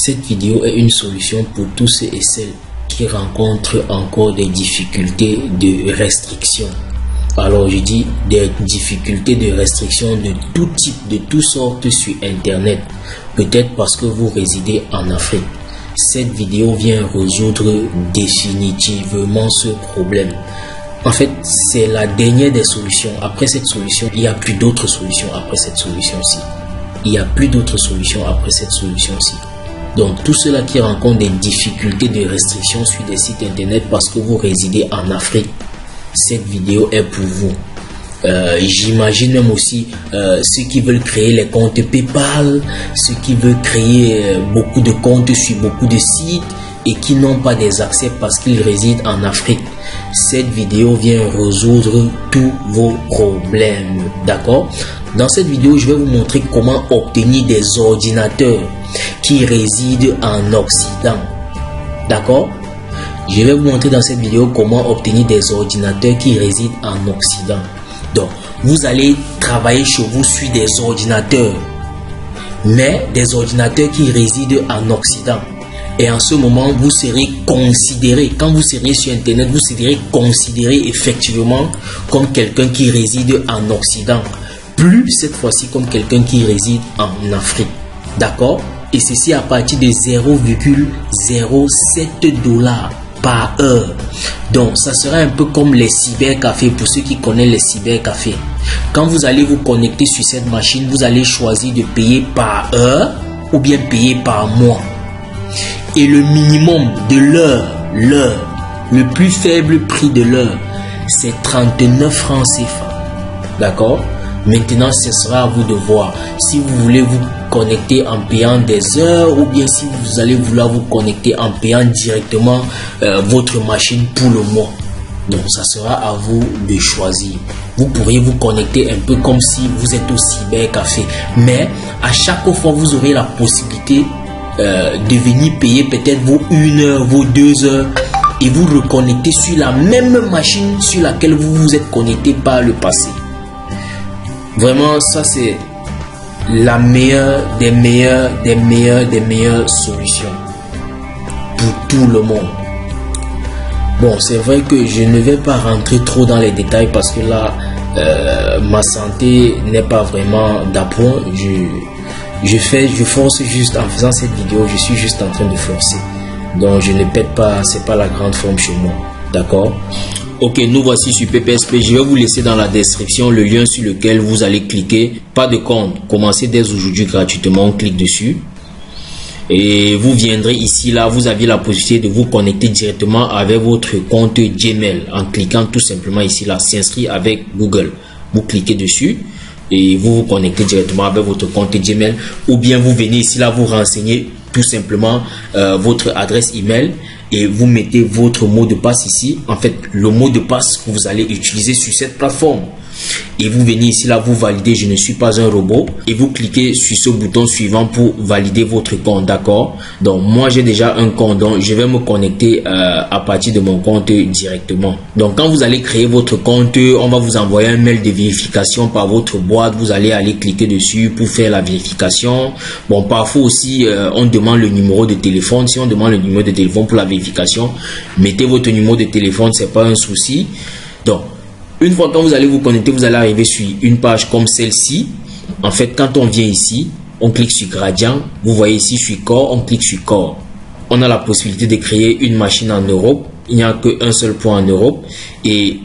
Cette vidéo est une solution pour tous ceux et celles qui rencontrent encore des difficultés de restriction. Alors je dis des difficultés de restriction de tout type, de toutes sortes sur Internet. Peut-être parce que vous résidez en Afrique. Cette vidéo vient résoudre définitivement ce problème. En fait, c'est la dernière des solutions. Après cette solution, il n'y a plus d'autres solutions après cette solution-ci. Il n'y a plus d'autres solutions après cette solution-ci. Donc, tous ceux-là qui rencontrent des difficultés de restriction sur des sites Internet parce que vous résidez en Afrique, cette vidéo est pour vous. J'imagine même aussi ceux qui veulent créer les comptes PayPal, ceux qui veulent créer beaucoup de comptes sur beaucoup de sites et qui n'ont pas des accès parce qu'ils résident en Afrique. Cette vidéo vient résoudre tous vos problèmes, d'accord? Dans cette vidéo, je vais vous montrer comment obtenir des ordinateurs qui résident en Occident, d'accord? Je vais vous montrer dans cette vidéo comment obtenir des ordinateurs qui résident en Occident. Donc, vous allez travailler chez vous sur des ordinateurs, mais des ordinateurs qui résident en Occident. Et en ce moment, vous serez considéré, quand vous serez sur Internet, vous serez considéré effectivement comme quelqu'un qui réside en Occident. Plus cette fois-ci comme quelqu'un qui réside en Afrique. D'accord? Et ceci à partir de 0,07 $ par heure. Donc ça sera un peu comme les cybercafés. Pour ceux qui connaissent les cybercafés, quand vous allez vous connecter sur cette machine, vous allez choisir de payer par heure ou bien payer par mois. Et le minimum de l'heure, le plus faible prix de l'heure, c'est 39 francs CFA. D'accord? Maintenant, ce sera à vous de voir si vous voulez vous connecter en payant des heures ou bien si vous allez vouloir vous connecter en payant directement votre machine pour le mois. Donc, ça sera à vous de choisir. Vous pourriez vous connecter un peu comme si vous êtes au cybercafé. Mais à chaque fois, vous aurez la possibilité de venir payer peut-être vos 1 heure, vos 2 heures et vous reconnecter sur la même machine sur laquelle vous vous êtes connecté par le passé. Vraiment, ça c'est la meilleure des meilleures solutions pour tout le monde. Bon, c'est vrai que je ne vais pas rentrer trop dans les détails parce que là, ma santé n'est pas vraiment d'appoint. Je force juste en faisant cette vidéo, je suis juste en train de forcer. Donc je ne pète pas, c'est pas la grande forme chez moi. D'accord? Ok, nous voici sur PPSP. Je vais vous laisser dans la description le lien sur lequel vous allez cliquer. Pas de compte, commencez dès aujourd'hui gratuitement, on clique dessus. Et vous viendrez ici, là, vous avez la possibilité de vous connecter directement avec votre compte Gmail. En cliquant tout simplement ici, là, s'inscrire avec Google. Vous cliquez dessus et vous vous connectez directement avec votre compte Gmail. Ou bien vous venez ici, là, vous renseignez tout simplement votre adresse email. Et vous mettez votre mot de passe ici. En fait, le mot de passe que vous allez utiliser sur cette plateforme. Et vous venez ici, là, vous validez, je ne suis pas un robot. Et vous cliquez sur ce bouton suivant pour valider votre compte, d'accord? Donc, moi, j'ai déjà un compte. Donc, je vais me connecter à partir de mon compte directement. Donc, quand vous allez créer votre compte, on va vous envoyer un mail de vérification par votre boîte. Vous allez aller cliquer dessus pour faire la vérification. Bon, parfois aussi, on demande le numéro de téléphone. Si on demande le numéro de téléphone pour la vérification, mettez votre numéro de téléphone, c'est pas un souci. Donc, une fois quand vous allez vous connecter, vous allez arriver sur une page comme celle-ci. En fait, quand on vient ici, on clique sur Gradient. Vous voyez ici sur Core, on clique sur Core. On a la possibilité de créer une machine en Europe. Il n'y a qu'un seul point en Europe. Et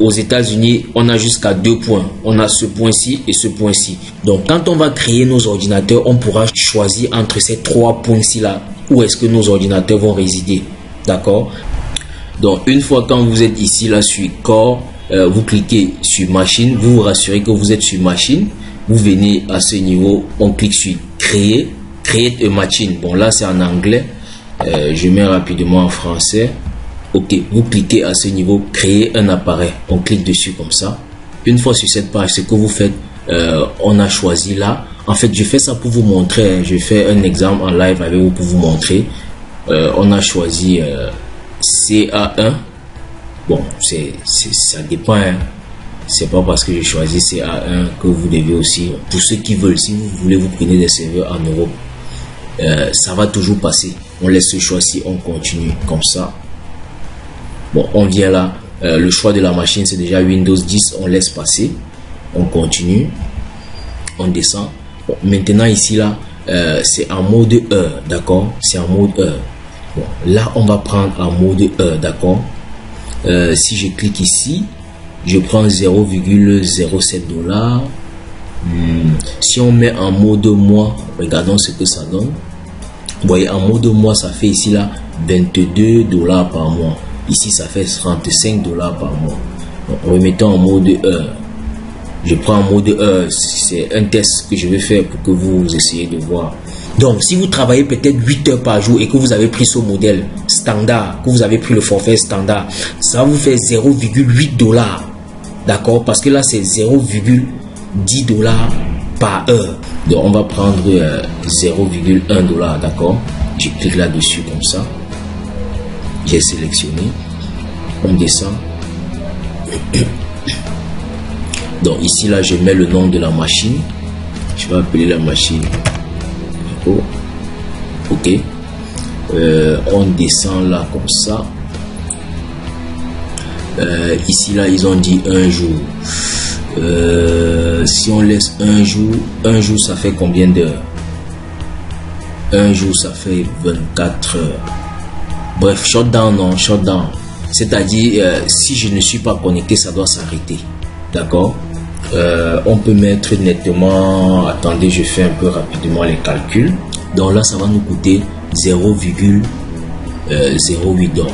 aux États-Unis, on a jusqu'à 2 points. On a ce point-ci et ce point-ci. Donc, quand on va créer nos ordinateurs, on pourra choisir entre ces 3 points-ci là. Où est-ce que nos ordinateurs vont résider. D'accord? Donc, une fois quand vous êtes ici là sur Core, vous cliquez sur machine, vous vous rassurez que vous êtes sur machine, vous venez à ce niveau, on clique sur créer une machine. Bon, là c'est en anglais, je mets rapidement en français. Ok, vous cliquez à ce niveau, créer un appareil, on clique dessus comme ça. Une fois sur cette page, ce que vous faites, on a choisi là. En fait, je fais ça pour vous montrer, je fais un exemple en live avec vous pour vous montrer. On a choisi CA1. Bon, ça dépend, hein. C'est pas parce que je choisis CA1 que vous devez aussi, pour ceux qui veulent, si vous voulez, vous prenez des serveurs en Europe. ça va toujours passer. On laisse ce choix-ci, on continue comme ça. Bon, on vient là, le choix de la machine c'est déjà Windows 10, on laisse passer, on continue, on descend. Bon, maintenant ici là, c'est en mode heure, d'accord, c'est en mode heure. Bon, là on va prendre en mode heure, d'accord. Si je clique ici, je prends 0,07 $. Si on met en mode mois, regardons ce que ça donne. Vous voyez, en mode mois, ça fait ici là 22 $ par mois. Ici, ça fait 35 $ par mois. Donc, remettons en mode heure. Je prends en mode heure. C'est un test que je vais faire pour que vous essayez de voir. Donc, si vous travaillez peut-être 8 heures par jour et que vous avez pris ce modèle standard, que vous avez pris le forfait standard, ça va vous faire 0,8 $. D'accord? Parce que là, c'est 0,10 $ par heure. Donc, on va prendre 0,1 $. D'accord? Je clique là-dessus comme ça. J'ai sélectionné. On descend. Donc, ici, là, je mets le nom de la machine. Je vais appeler la machine. Ok, on descend là comme ça. Ici là ils ont dit un jour. Si on laisse un jour ça fait combien d'heures? Un jour ça fait 24 heures. Bref, shutdown, non, shutdown, c'est à dire si je ne suis pas connecté ça doit s'arrêter, d'accord. On peut mettre nettement, attendez, je fais un peu rapidement les calculs. Donc là, ça va nous coûter 0,08 $.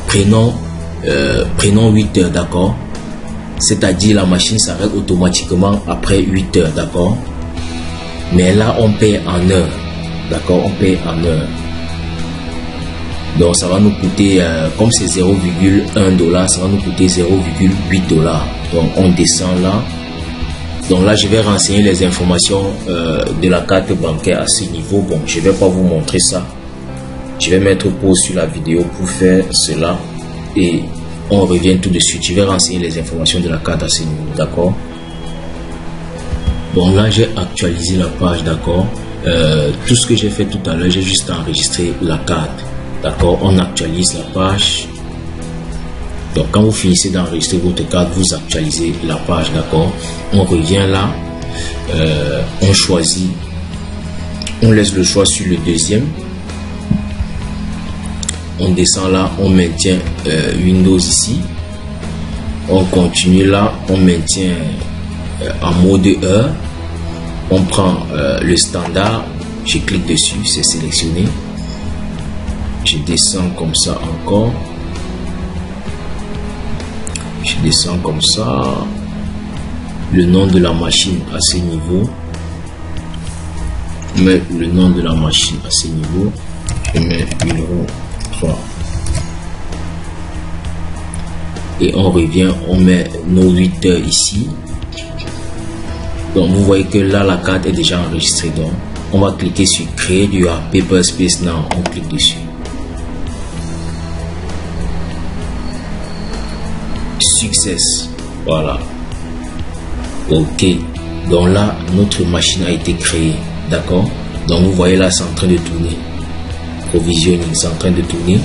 Prenons 8 heures, d'accord. C'est-à-dire la machine s'arrête automatiquement après 8 heures, d'accord. Mais là, on paye en heure, d'accord, on paye en heure. Donc ça va nous coûter, comme c'est 0,1 $, ça va nous coûter 0,8 $. Donc on descend là. Donc là je vais renseigner les informations de la carte bancaire à ce niveau. Bon, je vais pas vous montrer ça. Je vais mettre pause sur la vidéo pour faire cela. Et on revient tout de suite. Je vais renseigner les informations de la carte à ce niveau, d'accord. Bon, là j'ai actualisé la page, d'accord. Tout ce que j'ai fait tout à l'heure, j'ai juste enregistré la carte, d'accord. On actualise la page. Donc quand vous finissez d'enregistrer votre carte, vous actualisez la page, d'accord. On revient là, on choisit, on laisse le choix sur le deuxième. On descend là, on maintient Windows ici. On continue là, on maintient en mode heure. On prend le standard, je clique dessus, c'est sélectionné. Je descends comme ça encore. Je descends comme ça. Le nom de la machine à ce niveau. Je mets le nom de la machine à ce niveau. Je mets numéro 3. Et on revient, on met nos 8 heures ici. Donc vous voyez que là la carte est déjà enregistrée. Donc on va cliquer sur Create your paper space now. On clique dessus. Success. Voilà. Ok. Donc là notre machine a été créée. D'accord. Donc vous voyez là c'est en train de tourner. Provisioning, c'est en train de tourner.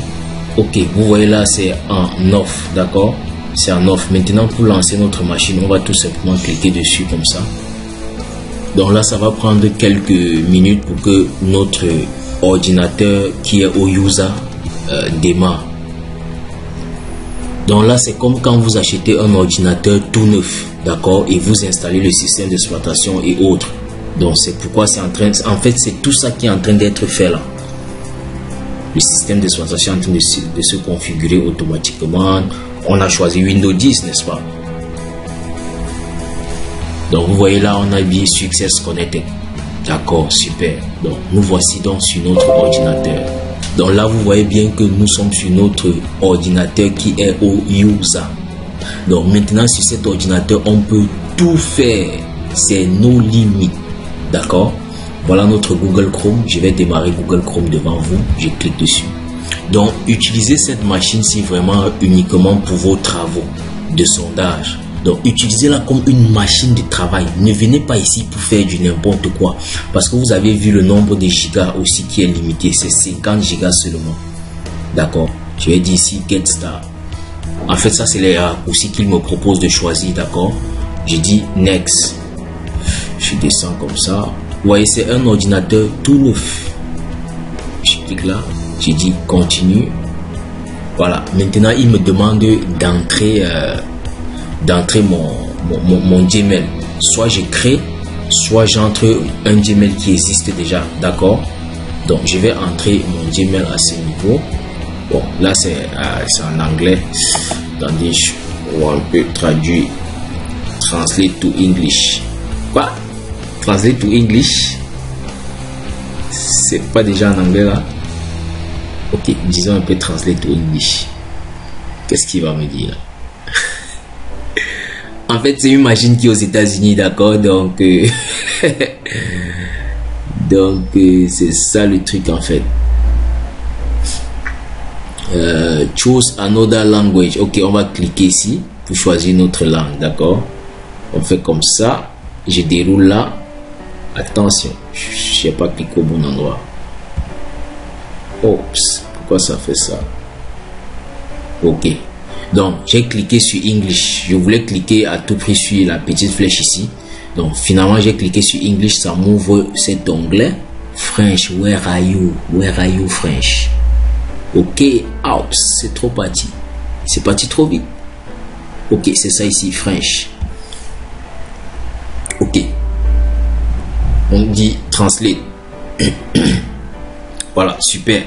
Ok, vous voyez là c'est en off, d'accord, c'est en off. Maintenant pour lancer notre machine, on va tout simplement cliquer dessus comme ça. Donc là ça va prendre quelques minutes pour que notre ordinateur qui est au user démarre. Donc là c'est comme quand vous achetez un ordinateur tout neuf, d'accord, et vous installez le système d'exploitation et autres. Donc c'est pourquoi c'est en fait c'est tout ça qui est en train d'être fait là. Le système d'exploitation est en train de se configurer automatiquement. On a choisi Windows 10, n'est-ce pas? Donc vous voyez là, on a bien Success Connected. D'accord, super. Donc nous voici donc sur notre ordinateur. Donc là, vous voyez bien que nous sommes sur notre ordinateur qui est au user. Donc maintenant, sur cet ordinateur, on peut tout faire. C'est nos limites. D'accord? Voilà notre Google Chrome. Je vais démarrer Google Chrome devant vous. Je clique dessus. Donc, utilisez cette machine-ci vraiment uniquement pour vos travaux de sondage. Donc, utilisez-la comme une machine de travail. Ne venez pas ici pour faire du n'importe quoi. Parce que vous avez vu le nombre de gigas aussi qui est limité. C'est 50 gigas seulement. D'accord. Je vais dire ici Get Start. En fait, ça, c'est les raccourcis qu'il me propose de choisir. D'accord. Je dis Next. Je descends comme ça. Vous voyez, c'est un ordinateur tout neuf. Je clique là. Je dis Continue. Voilà. Maintenant, il me demande d'entrer mon Gmail. Soit je crée, soit j'entre un Gmail qui existe déjà. D'accord. Donc, je vais entrer mon Gmail à ce niveau. Bon, là, c'est en anglais. Attendez, on peut traduire. Translate to English. Quoi? Translate to English? C'est pas déjà en anglais là? Ok, disons un peu translate to English. Qu'est-ce qu'il va me dire? En fait, c'est une machine qui est aux États-Unis, d'accord? Donc, c'est ça le truc en fait. Choose another language. Ok, on va cliquer ici pour choisir notre langue, d'accord? On fait comme ça. Je déroule là. Attention, je n'ai pas cliqué au bon endroit. Oups, pourquoi ça fait ça? Ok. Donc, j'ai cliqué sur English. Je voulais cliquer à tout prix sur la petite flèche ici. Donc, finalement, j'ai cliqué sur English. Ça m'ouvre cet onglet. French, where are you? Where are you, French? Ok, out. C'est trop parti. C'est parti trop vite. Ok, c'est ça ici, French. Ok. On dit translate. Voilà, super.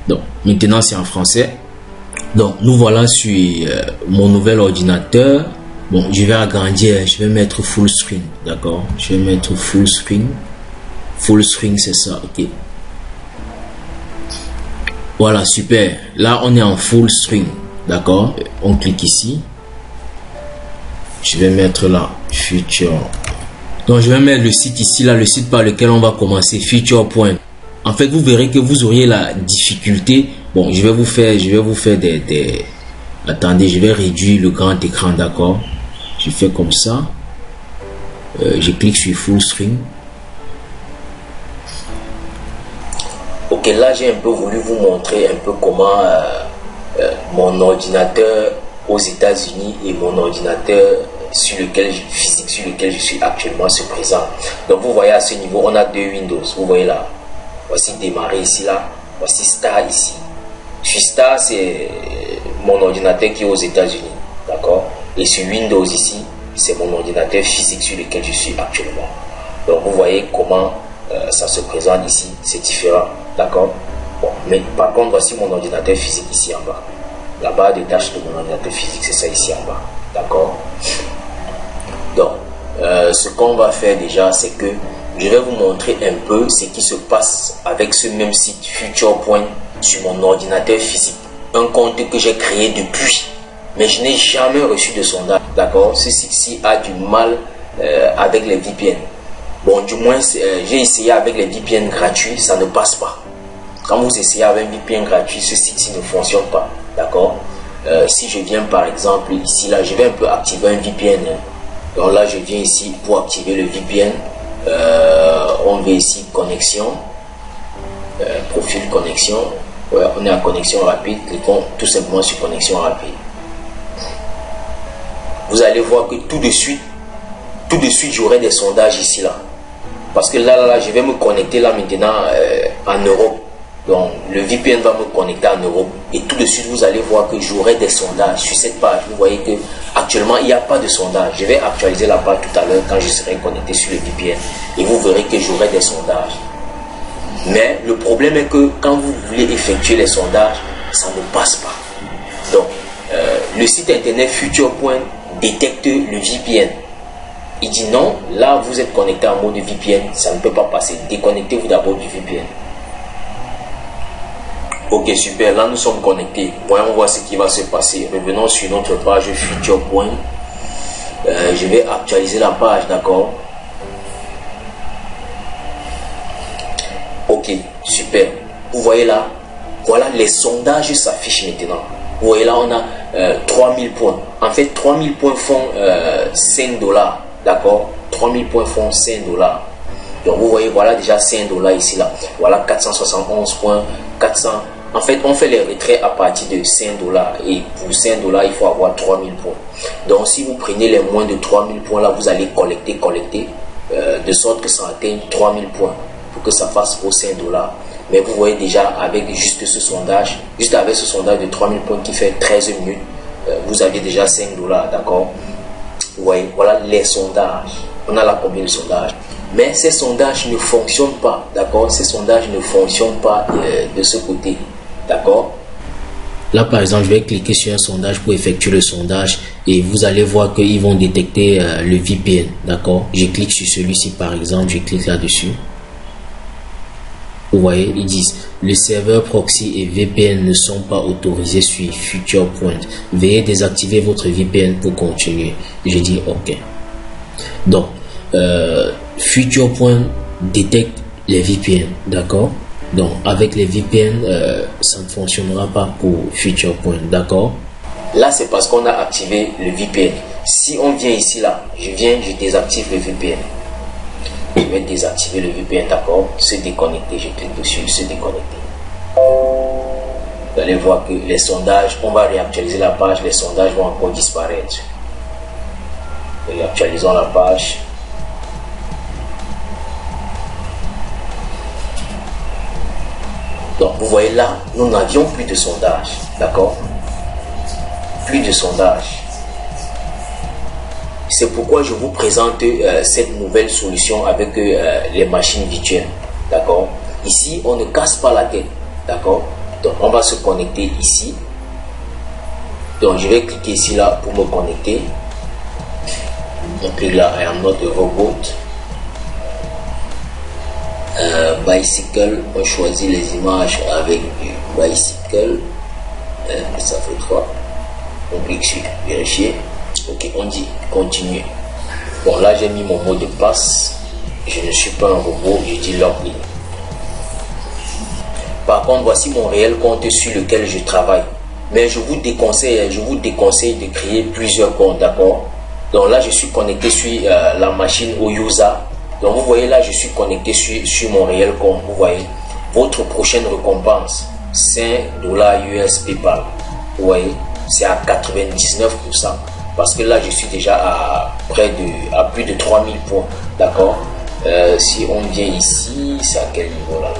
Donc, maintenant, c'est en français. Donc, nous voilà sur mon nouvel ordinateur. Bon, je vais agrandir. Je vais mettre full screen. D'accord. Je vais mettre full screen. Full screen, c'est ça. Ok. Voilà, super. Là, on est en full screen. D'accord. On clique ici. Je vais mettre là. Future. Donc, je vais mettre le site ici, là, le site par lequel on va commencer. Future Point. En fait, vous verrez que vous auriez la difficulté. Bon, je vais vous faire des... Attendez, je vais réduire le grand écran, d'accord. Je fais comme ça. Je clique sur full screen. Ok, là j'ai un peu voulu vous montrer un peu comment mon ordinateur aux États-Unis et mon ordinateur physique sur lequel je suis actuellement se présente. Donc vous voyez à ce niveau, on a deux Windows. Vous voyez là. Voici démarrer ici là. Voici Start ici. Sur Start, c'est mon ordinateur qui est aux États-Unis. D'accord. Et sur Windows ici, c'est mon ordinateur physique sur lequel je suis actuellement. Donc vous voyez comment ça se présente ici. C'est différent. D'accord. Bon, mais par contre, voici mon ordinateur physique ici en bas. La barre de tâches de mon ordinateur physique, c'est ça ici en bas. D'accord. Donc, ce qu'on va faire déjà, c'est que je vais vous montrer un peu ce qui se passe avec ce même site Future Point sur mon ordinateur physique. Un compte que j'ai créé depuis, mais je n'ai jamais reçu de sondage. D'accord. Ce site-ci a du mal avec les VPN. Bon, du moins, j'ai essayé avec les VPN gratuits, ça ne passe pas. Quand vous essayez avec un VPN gratuit, ce site-ci ne fonctionne pas. D'accord. Si je viens par exemple ici, là, je vais un peu activer un VPN. Donc là, je viens ici pour activer le VPN. On veut ici connexion. Profil connexion. Ouais, on est en connexion rapide. Cliquons tout simplement sur connexion rapide. Vous allez voir que tout de suite, j'aurai des sondages ici, là. Parce que là, je vais me connecter là maintenant en Europe. Donc, le VPN va me connecter en Europe. Et tout de suite, vous allez voir que j'aurai des sondages sur cette page. Vous voyez que actuellement, il n'y a pas de sondage. Je vais actualiser la page tout à l'heure quand je serai connecté sur le VPN. Et vous verrez que j'aurai des sondages. Mais le problème est que quand vous voulez effectuer les sondages, ça ne passe pas. Donc, le site internet Future Point détecte le VPN. Il dit non, là vous êtes connecté en mode VPN, ça ne peut pas passer. Déconnectez-vous d'abord du VPN. Ok, super, là nous sommes connectés. Voyons voir ce qui va se passer. Revenons sur notre page Future Point. Je vais actualiser la page, d'accord. Ok, super. Vous voyez là, voilà les sondages s'affichent maintenant. Vous voyez là, on a 3000 points. En fait, 3000 points font 5 dollars. D'accord? 3000 points font 5 dollars. Donc vous voyez, voilà déjà 5 dollars ici là. Voilà 471 points, 400. En fait, on fait les retraits à partir de 5 dollars. Et pour 5 dollars, il faut avoir 3000 points. Donc si vous prenez les moins de 3000 points là, vous allez collecter, de sorte que ça atteigne 3000 points pour que ça fasse vos 5 dollars. Mais vous voyez déjà avec juste ce sondage, juste avec ce sondage de 3000 points qui fait 13 minutes, vous avez déjà 5 dollars, d'accord? Vous voyez, voilà les sondages. On a là combien de sondages? Mais ces sondages ne fonctionnent pas, d'accord? Ces sondages ne fonctionnent pas de ce côté, d'accord? Là, par exemple, je vais cliquer sur un sondage pour effectuer le sondage et vous allez voir qu'ils vont détecter le VPN, d'accord? Je clique sur celui-ci, par exemple, je clique là-dessus. Vous voyez, ils disent le serveur proxy et VPN ne sont pas autorisés sur FuturePoint. Veuillez désactiver votre VPN pour continuer. Je dis OK. Donc, FuturePoint détecte les VPN, d'accord? Donc, avec les VPN, ça ne fonctionnera pas pour FuturePoint, d'accord? Là, c'est parce qu'on a activé le VPN. Si on vient ici, là, je désactive le VPN. Je vais désactiver le VPN, d'accord? Se déconnecter, je clique dessus, se déconnecter. Vous allez voir que les sondages, on va réactualiser la page, les sondages vont encore disparaître. Réactualisons la page. Donc vous voyez là, nous n'avions plus de sondages, d'accord? Plus de sondages. C'est pourquoi je vous présente cette nouvelle solution avec les machines virtuelles, d'accord? Ici, on ne casse pas la tête, d'accord? Donc on va se connecter ici. Donc je vais cliquer ici là pour me connecter. On clique là, I am not a robot. Bicycle, on choisit les images avec du bicycle. Ça fait 3. On clique sur vérifier. Ok, on dit continuer. Bon, là j'ai mis mon mot de passe. Je ne suis pas un robot, je dis login. Par contre, voici mon réel compte sur lequel je travaille. Mais je vous déconseille de créer plusieurs comptes, d'accord? Donc là, je suis connecté sur la machine au user. Donc vous voyez là, je suis connecté sur mon réel compte. Vous voyez, votre prochaine récompense, 5 dollars US PayPal. Vous voyez, c'est à 99%. Parce que là, je suis déjà à plus de 3000 points. D'accord? Si on vient ici, c'est à quel niveau là?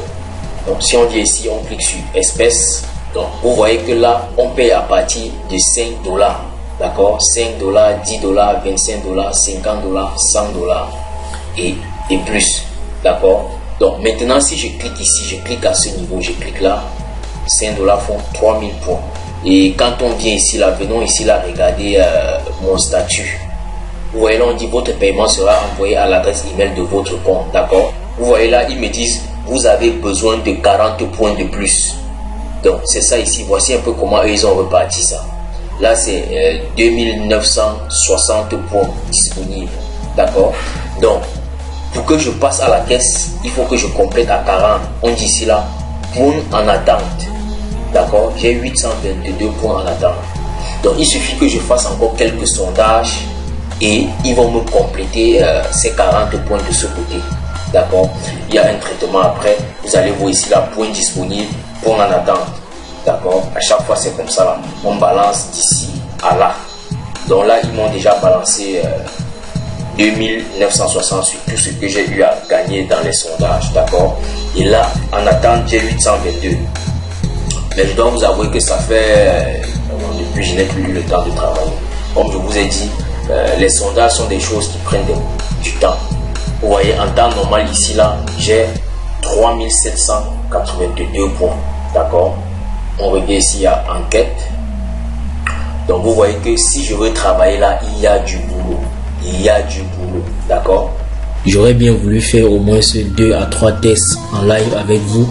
Donc si on vient ici, on clique sur espèces. Donc vous voyez que là, on paye à partir de 5 dollars. D'accord? 5 dollars, 10 dollars, 25 dollars, 50 dollars, 100 dollars. Et plus, d'accord? Donc maintenant si je clique ici, je clique à ce niveau, je clique là, 5 dollars font 3000 points. Et quand on vient ici là, venons ici là, regardez mon statut. Vous voyez là, on dit votre paiement sera envoyé à l'adresse email de votre compte, d'accord? Vous voyez là, ils me disent vous avez besoin de 40 points de plus. Donc c'est ça ici, voici un peu comment eux ils ont reparti ça. Là c'est 2960 points disponibles, d'accord? Donc pour que je passe à la caisse, il faut que je complète à 40. On dit ici là, points en attente. D'accord? J'ai 822 points en attente. Donc il suffit que je fasse encore quelques sondages et ils vont me compléter ces 40 points de ce côté. D'accord? Il y a un traitement après. Vous allez voir ici là, points disponibles, points en attente. D'accord? À chaque fois c'est comme ça là. On balance d'ici à là. Donc là, ils m'ont déjà balancé 2960 sur tout ce que j'ai eu à gagner dans les sondages, d'accord? Et là, en attente, j'ai 822. Mais je dois vous avouer que ça fait depuis je n'ai plus eu le temps de travailler. Comme je vous ai dit, les sondages sont des choses qui prennent du temps. Vous voyez, en temps normal ici là, j'ai 3782 points, d'accord? On regarde ici, il y a enquête. Donc vous voyez que si je veux travailler là, il y a du boulot. Il y a du boulot, d'accord? J'aurais bien voulu faire au moins 2 à 3 tests en live avec vous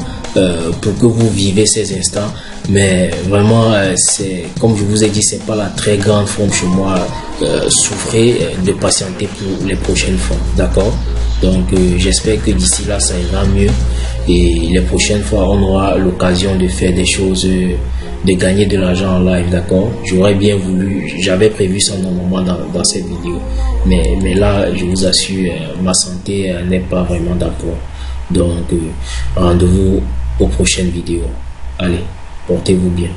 pour que vous vivez ces instants. Mais vraiment, c'est comme je vous ai dit, c'est pas la très grande forme chez moi. Souffrez de patienter pour les prochaines fois, d'accord? Donc j'espère que d'ici là, ça ira mieux. Et les prochaines fois, on aura l'occasion de faire des choses de gagner de l'argent en live, d'accord? J'aurais bien voulu, j'avais prévu ça normalement dans cette vidéo, mais là, je vous assure, ma santé n'est pas vraiment d'accord. Donc, rendez-vous aux prochaines vidéos. Allez, portez-vous bien.